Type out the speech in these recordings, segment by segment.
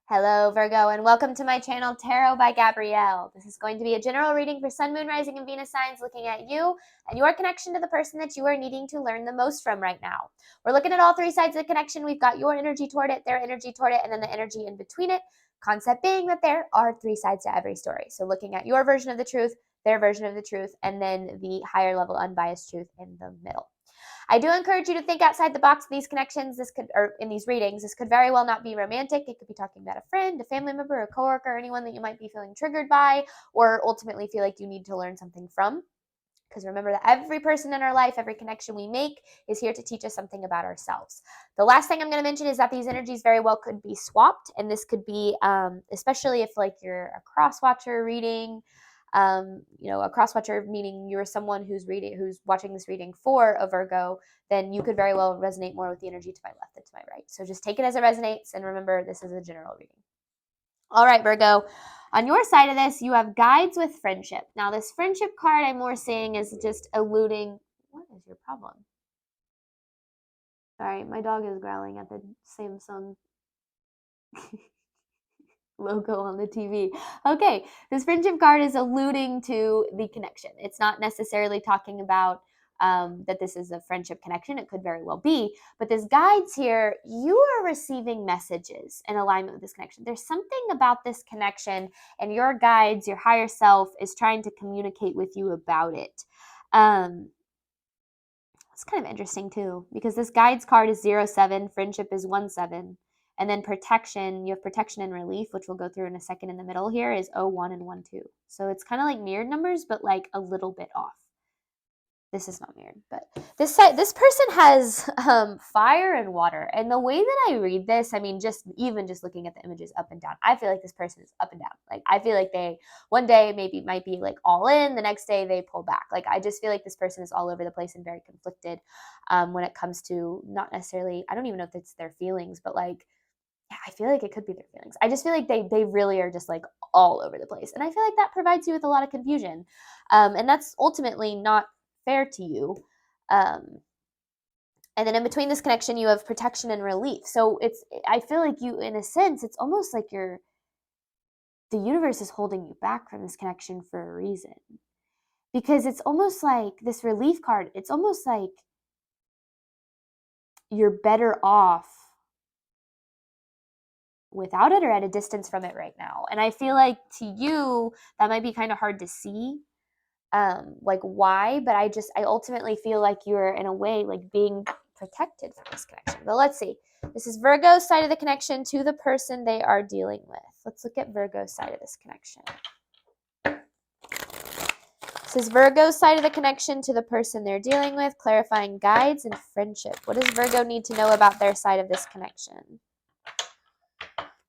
Hello, Virgo, and welcome to my channel, Tarot by Gabrielle. This is going to be a general reading for Sun, Moon, Rising, and Venus signs, looking at you and your connection to the person that you are needing to learn the most from right now. We're looking at all three sides of the connection. We've got your energy toward it, their energy toward it, and then the energy in between it. Concept being that there are three sides to every story. So looking at your version of the truth, their version of the truth, and then the higher level unbiased truth in the middle. I do encourage you to think outside the box in these connections. Or in these readings. This could very well not be romantic. It could be talking about a friend, a family member, a coworker, anyone that you might be feeling triggered by, or ultimately feel like you need to learn something from. Because remember that every person in our life, every connection we make is here to teach us something about ourselves. The last thing I'm going to mention is that these energies very well could be swapped. And this could be, especially if like you're a cross-watcher reading, a cross-watcher meaning you're someone who's watching this reading for a Virgo, then you could very well resonate more with the energy to my left than to my right. So just take it as it resonates. And remember, this is a general reading. All right, Virgo. On your side of this, you have guides with friendship. Now, this friendship card I'm more seeing is just alluding. What is your problem? Sorry, my dog is growling at the Samsung logo on the TV. Okay, this friendship card is alluding to the connection. It's not necessarily talking about that this is a friendship connection. It could very well be, but this guides here, you are receiving messages in alignment with this connection. There's something about this connection, and your guides, your higher self, is trying to communicate with you about it. It's kind of interesting too, because this guides card is 0-7, friendship is 1-7. And then protection, you have protection and relief, which we'll go through in a second in the middle here, is 0-1 and 1-2. So it's kind of like mirrored numbers, but like a little bit off. This is not mirrored, but this person has fire and water. And the way that I read this, I mean, just looking at the images up and down, I feel like this person is up and down. Like, I feel like they one day maybe might be like all in, the next day they pull back. Like, I just feel like this person is all over the place and very conflicted when it comes to not necessarily, I don't even know if it's their feelings, but like, yeah, I feel like it could be their feelings. I just feel like they really are just like all over the place. And I feel like that provides you with a lot of confusion. And that's ultimately not fair to you. And then in between this connection, you have protection and relief. So I feel like you, in a sense, it's almost like the universe is holding you back from this connection for a reason. Because it's almost like this relief card, it's almost like you're better off without it or at a distance from it right now. And I feel like to you, that might be kind of hard to see, like why, but I ultimately feel like you're in a way like being protected from this connection. But let's see. This is Virgo's side of the connection to the person they are dealing with. Let's look at Virgo's side of this connection. This is Virgo's side of the connection to the person they're dealing with, clarifying guides and friendship. What does Virgo need to know about their side of this connection?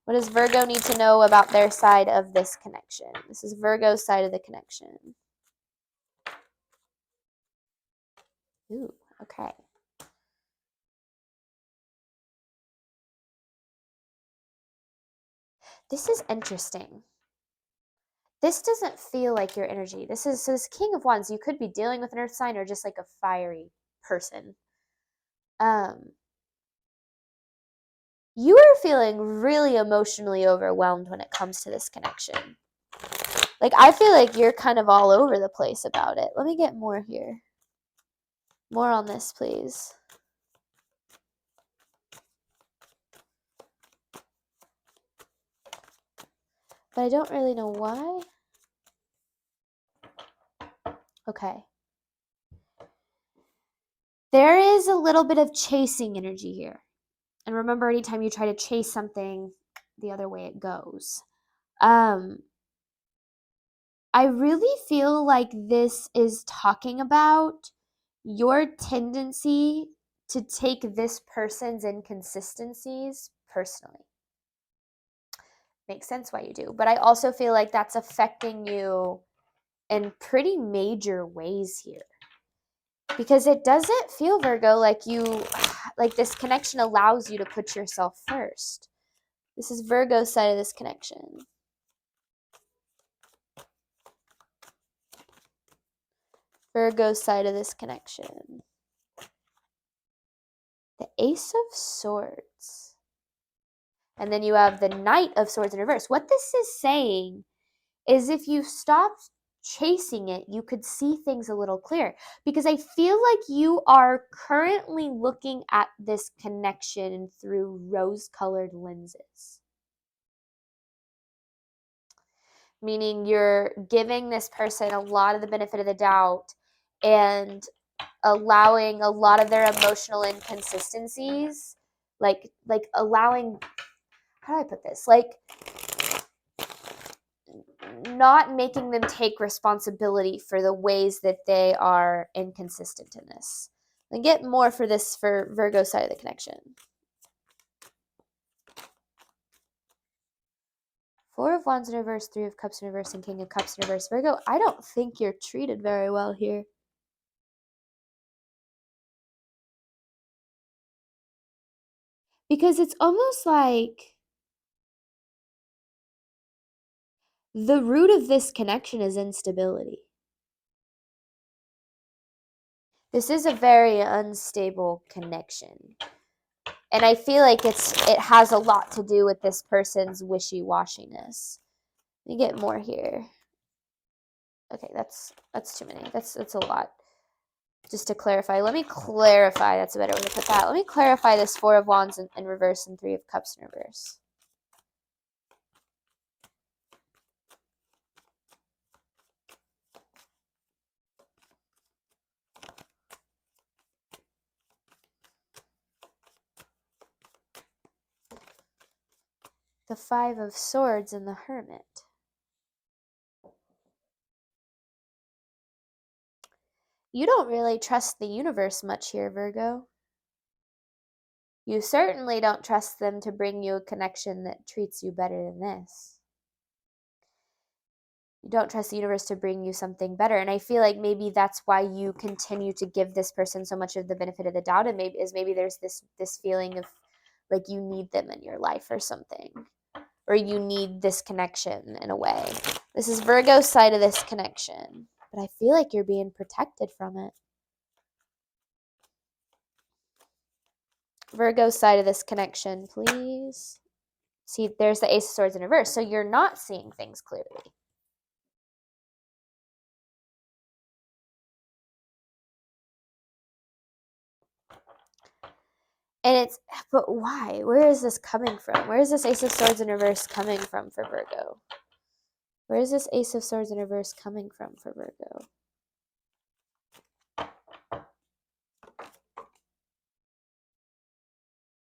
What does Virgo need to know about their side of this connection? This is Virgo's side of the connection. Ooh, okay. This is interesting. This doesn't feel like your energy. So this King of Wands, you could be dealing with an earth sign or just like a fiery person. You are feeling really emotionally overwhelmed when it comes to this connection. Like, I feel like you're kind of all over the place about it. Let me get more here. More on this, please. But I don't really know why. Okay. There is a little bit of chasing energy here. And remember, anytime you try to chase something, the other way it goes. I really feel like this is talking about your tendency to take this person's inconsistencies personally. Makes sense why you do. But I also feel like that's affecting you in pretty major ways here. Because it doesn't feel, Virgo, like this connection allows you to put yourself first. This is Virgo's side of this connection. Virgo's side of this connection. The Ace of Swords. And then you have the Knight of Swords in reverse. What this is saying is if you stopped chasing it, you could see things a little clearer. Because I feel like you are currently looking at this connection through rose-colored lenses. Meaning you're giving this person a lot of the benefit of the doubt and allowing a lot of their emotional inconsistencies, like allowing, how do I put this? Like not making them take responsibility for the ways that they are inconsistent in this. And get more for this for Virgo side of the connection. Four of Wands in reverse, Three of Cups in reverse, and King of Cups in reverse. Virgo, I don't think you're treated very well here. Because it's almost like the root of this connection is instability. This is a very unstable connection. And I feel like it has a lot to do with this person's wishy-washiness. Let me get more here. Okay, that's too many. That's a lot. Just to clarify, let me clarify. That's a better way to put that. Let me clarify this Four of Wands in reverse and Three of Cups in reverse. The Five of Swords and the Hermit. You don't really trust the universe much here, Virgo. You certainly don't trust them to bring you a connection that treats you better than this. You don't trust the universe to bring you something better. And I feel like maybe that's why you continue to give this person so much of the benefit of the doubt. And maybe there's this feeling of like you need them in your life or something. Or you need this connection in a way. This is Virgo's side of this connection. But I feel like you're being protected from it. Virgo's side of this connection, please. See, there's the Ace of Swords in reverse. So you're not seeing things clearly. And but why? Where is this coming from? Where is this Ace of Swords in reverse coming from for Virgo? Where is this Ace of Swords in reverse coming from for Virgo? I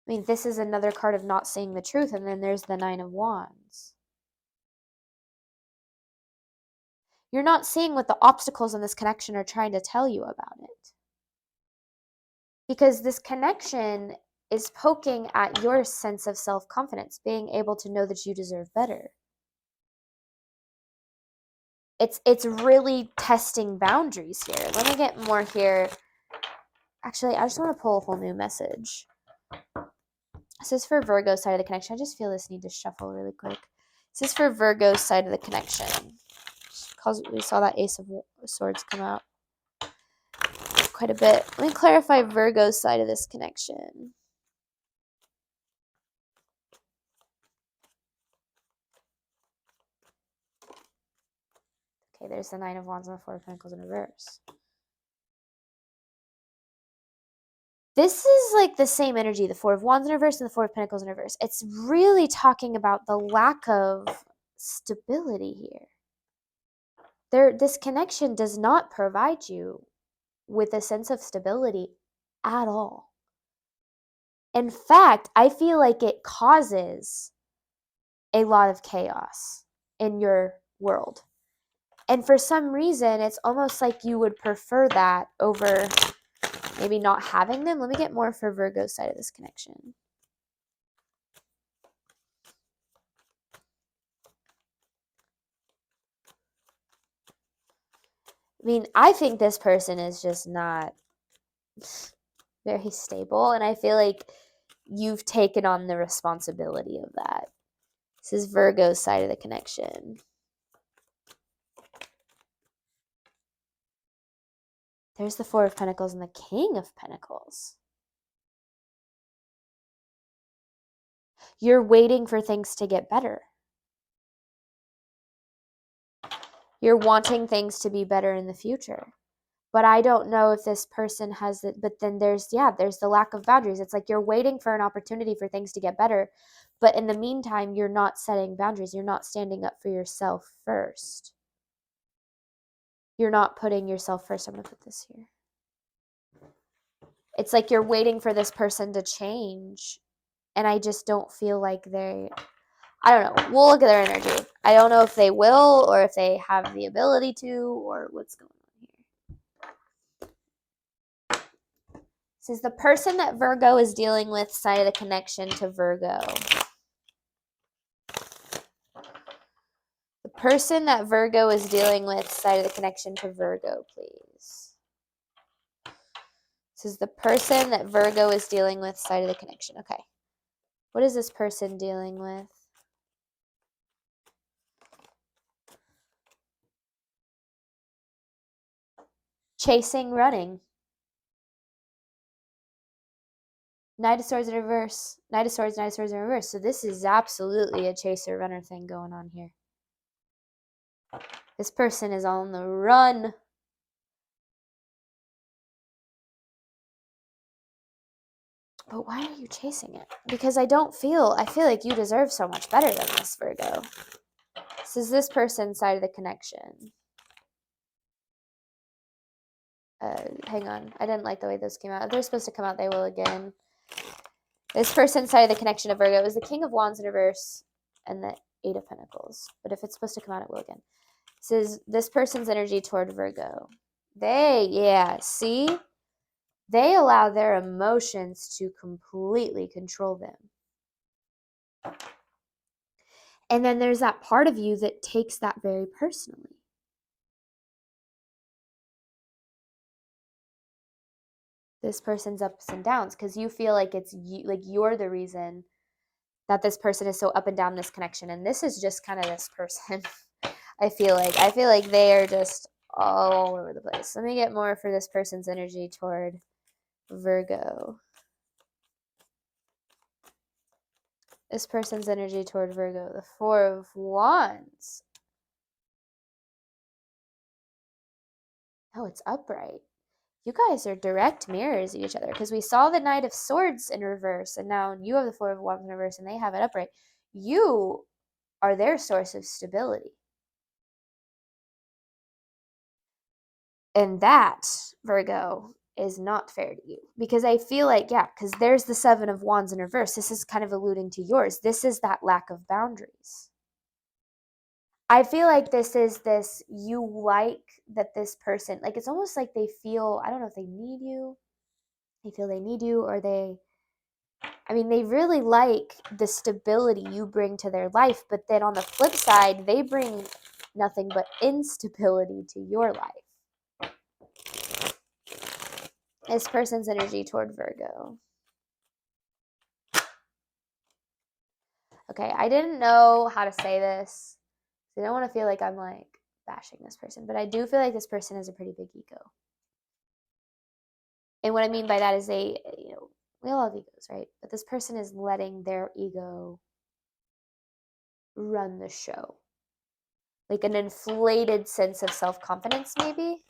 mean, this is another card of not seeing the truth, and then there's the Nine of Wands. You're not seeing what the obstacles in this connection are trying to tell you about it. Because this connection is poking at your sense of self-confidence, being able to know that you deserve better. It's really testing boundaries here. Let me get more here. Actually, I just want to pull a whole new message. This is for Virgo's side of the connection. I just feel this need to shuffle really quick. This is for Virgo's side of the connection. Because we saw that Ace of Swords come out quite a bit. Let me clarify Virgo's side of this connection. Okay, there's the Nine of Wands and the Four of Pentacles in reverse. This is like the same energy, the Four of Wands in reverse and the Four of Pentacles in reverse. It's really talking about the lack of stability here. This connection does not provide you with a sense of stability at all. In fact, I feel like it causes a lot of chaos in your world. And for some reason, it's almost like you would prefer that over maybe not having them. Let me get more for Virgo's side of this connection. I mean, I think this person is just not very stable, and I feel like you've taken on the responsibility of that. This is Virgo's side of the connection. There's the Four of Pentacles and the King of Pentacles. You're waiting for things to get better. You're wanting things to be better in the future. But I don't know if this person has it. But then there's the lack of boundaries. It's like you're waiting for an opportunity for things to get better. But in the meantime, you're not setting boundaries. You're not standing up for yourself first. You're not putting yourself first. I'm going to put this here. It's like you're waiting for this person to change. And I just don't feel like I don't know. We'll look at their energy. I don't know if they will or if they have the ability to or what's going on here. This is the person that Virgo is dealing with, side of the connection to Virgo. The person that Virgo is dealing with, side of the connection to Virgo, please. This is the person that Virgo is dealing with, side of the connection. Okay. What is this person dealing with? Chasing, running. Knight of Swords in reverse. Knight of Swords, Knight of Swords in reverse. So this is absolutely a chaser runner thing going on here. This person is on the run. But why are you chasing it? Because I feel like you deserve so much better than this, Virgo. This is this person's side of the connection. Hang on. I didn't like the way those came out. If they're supposed to come out, they will again. This person's side of the connection of Virgo is the King of Wands in reverse and the Eight of Pentacles. But if it's supposed to come out, it will again. This is this person's energy toward Virgo. See? They allow their emotions to completely control them. And then there's that part of you that takes that very personally. This person's ups and downs because you feel like it's you, like you're the reason that this person is so up and down this connection. And this is just kind of this person. I feel like they are just all over the place. Let me get more for this person's energy toward Virgo. This person's energy toward Virgo. The Four of Wands. Oh, it's upright. You guys are direct mirrors of each other because we saw the Knight of Swords in reverse and now you have the Four of Wands in reverse and they have it upright. You are their source of stability. And that, Virgo, is not fair to you because I feel like, because there's the Seven of Wands in reverse. This is kind of alluding to yours. This is that lack of boundaries. I feel like you like that this person, like it's almost like they feel, I don't know if they need you. They feel they need you or they really like the stability you bring to their life. But then on the flip side, they bring nothing but instability to your life. This person's energy toward Virgo. Okay, I didn't know how to say this. I don't want to feel like I'm like bashing this person, but I do feel like this person has a pretty big ego. And what I mean by that is we all have egos, right? But this person is letting their ego run the show. Like an inflated sense of self-confidence, maybe.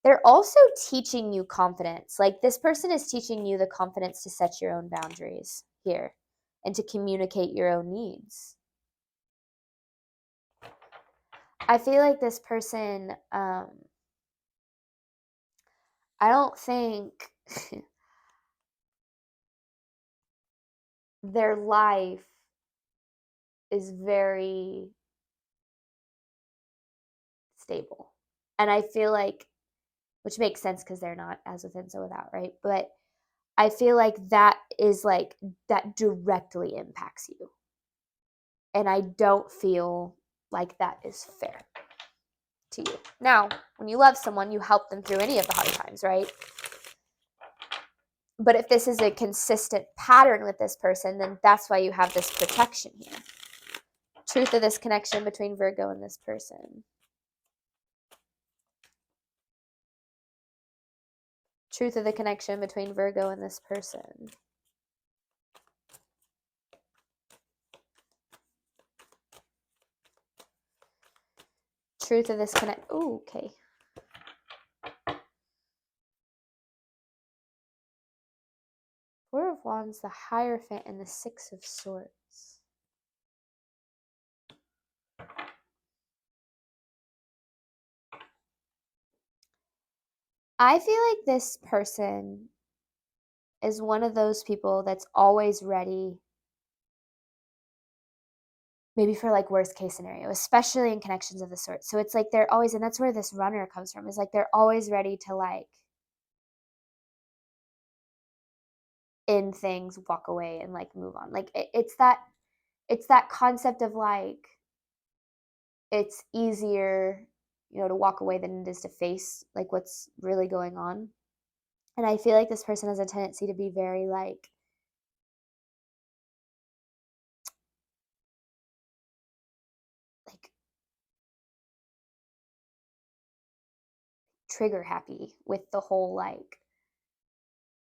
They're also teaching you confidence. Like this person is teaching you the confidence to set your own boundaries here and to communicate your own needs. I feel like this person, I don't think their life is very stable. And I feel like, which makes sense because they're not as within, so without, right? But I feel like that directly impacts you. And I don't feel like that is fair to you. Now, when you love someone, you help them through any of the hard times, right? But if this is a consistent pattern with this person, then that's why you have this protection here. Truth of this connection between Virgo and this person. Truth of the connection between Virgo and this person. truth of this connect. Oh, okay. Four of Wands, the Hierophant, and the Six of Swords. I feel like this person is one of those people that's always ready, maybe for like worst case scenario, especially in connections of the sort. So it's like they're always, and that's where this runner comes from, is like they're always ready to like end things, walk away, and like move on. Like it's that concept of like it's easier, to walk away than it is to face like what's really going on. And I feel like this person has a tendency to be very like trigger happy with the whole like,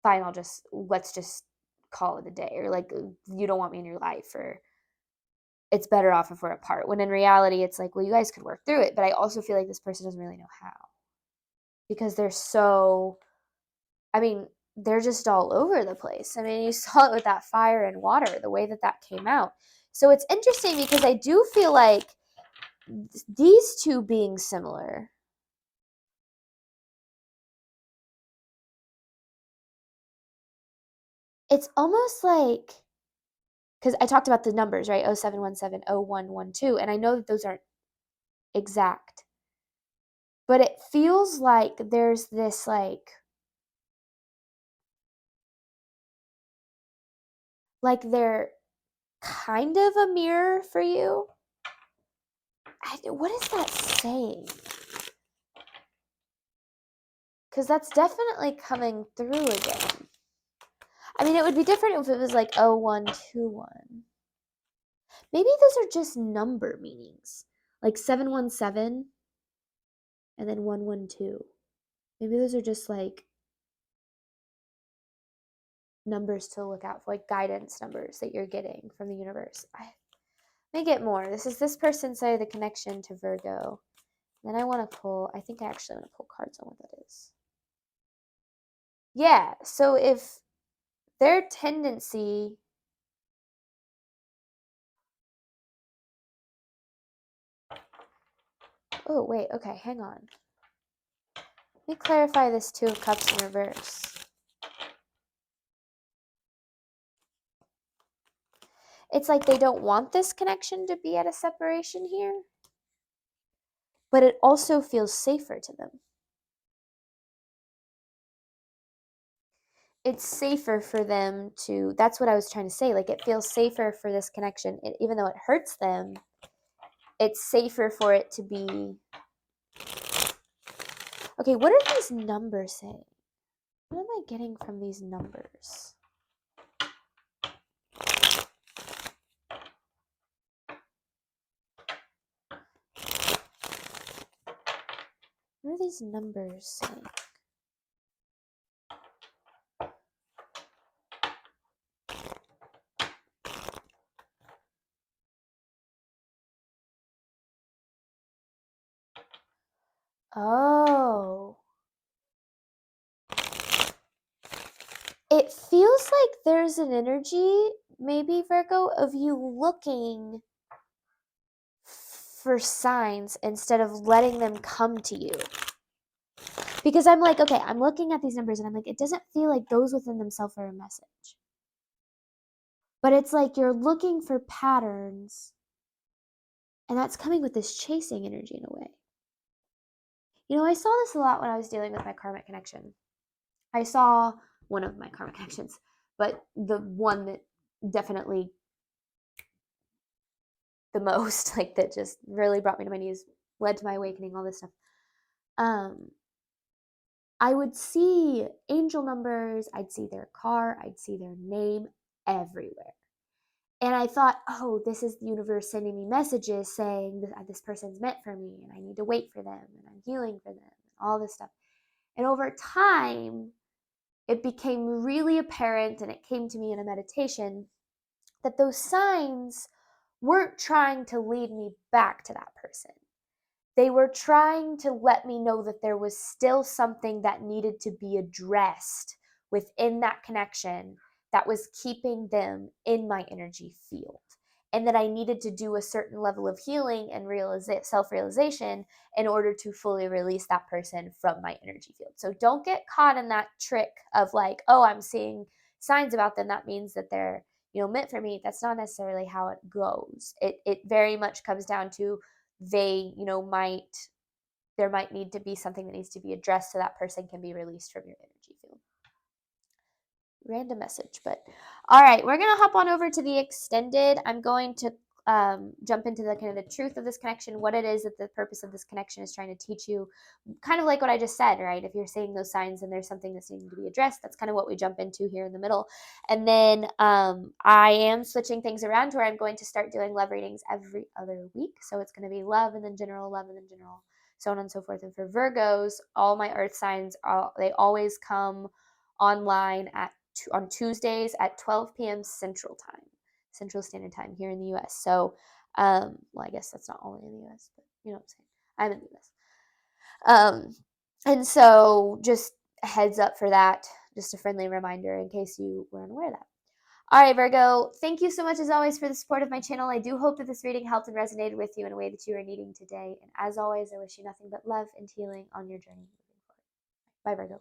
fine, let's just call it a day, or like, you don't want me in your life, or it's better off if we're apart, when in reality it's like, well, you guys could work through it. But I also feel like this person doesn't really know how, because they're so, I mean, they're just all over the place. I mean, you saw it with that fire and water, the way that came out. So it's interesting because I do feel like these two being similar, it's almost like, because I talked about the numbers, right? 0717, 0112, and I know that those aren't exact, but it feels like there's this like they're kind of a mirror for you. What is that saying? Because that's definitely coming through again. I mean, it would be different if it was like 0121. Maybe those are just number meanings, like 717 and then 112. Maybe those are just like numbers to look out for, like guidance numbers that you're getting from the universe. Let me get more. This is this person's side of the connection to Virgo. Then I want to pull, I think I actually want to pull cards on what that is. Yeah, so if their tendency, oh wait, okay, hang on. Let me clarify this Two of Cups in reverse. It's like they don't want this connection to be at a separation here, but it also feels safer to them. It's safer for them to, that's what I was trying to say, like it feels safer for this connection, even though it hurts them, it's safer for it to be. Okay, what are these numbers saying? What am I getting from these numbers? What are these numbers saying? Oh. It feels like there's an energy, maybe Virgo, of you looking for signs instead of letting them come to you. Because I'm like, okay, I'm looking at these numbers and I'm like, it doesn't feel like those within themselves are a message. But it's like you're looking for patterns, and that's coming with this chasing energy in a way. I saw this a lot when I was dealing with my karmic connection. I saw one of my karmic connections, but the one that definitely the most, like that just really brought me to my knees, led to my awakening, all this stuff. I would see angel numbers, I'd see their car, I'd see their name everywhere. And I thought, oh, this is the universe sending me messages saying that this person's meant for me and I need to wait for them and I'm healing for them and all this stuff. And over time, it became really apparent, and it came to me in a meditation, that those signs weren't trying to lead me back to that person. they were trying to let me know that there was still something that needed to be addressed within that connection that was keeping them in my energy field. And that I needed to do a certain level of healing and self-realization in order to fully release that person from my energy field. So don't get caught in that trick of like, oh, I'm seeing signs about them. That means that they're, meant for me. That's not necessarily how it goes. It very much comes down to they, there might need to be something that needs to be addressed so that person can be released from your energy field. Random message, but all right, we're gonna hop on over to the extended. I'm going to jump into the kind of the truth of this connection, what it is that the purpose of this connection is trying to teach you, kind of like what I just said, right? If you're seeing those signs and there's something that's needing to be addressed, that's kind of what we jump into here in the middle. And then I am switching things around where I'm going to start doing love readings every other week. So it's going to be love and then general, love and then general, so on and so forth. And for Virgos, all my earth signs, they always come online on Tuesdays at 12 p.m. Central Standard Time here in the U.S. So, well, I guess that's not only in the U.S., but you know what I'm saying. I'm in the U.S. And so just a heads up for that, just a friendly reminder in case you were unaware of that. All right, Virgo, thank you so much as always for the support of my channel. I do hope that this reading helped and resonated with you in a way that you are needing today. And as always, I wish you nothing but love and healing on your journey moving forward. Bye, Virgo.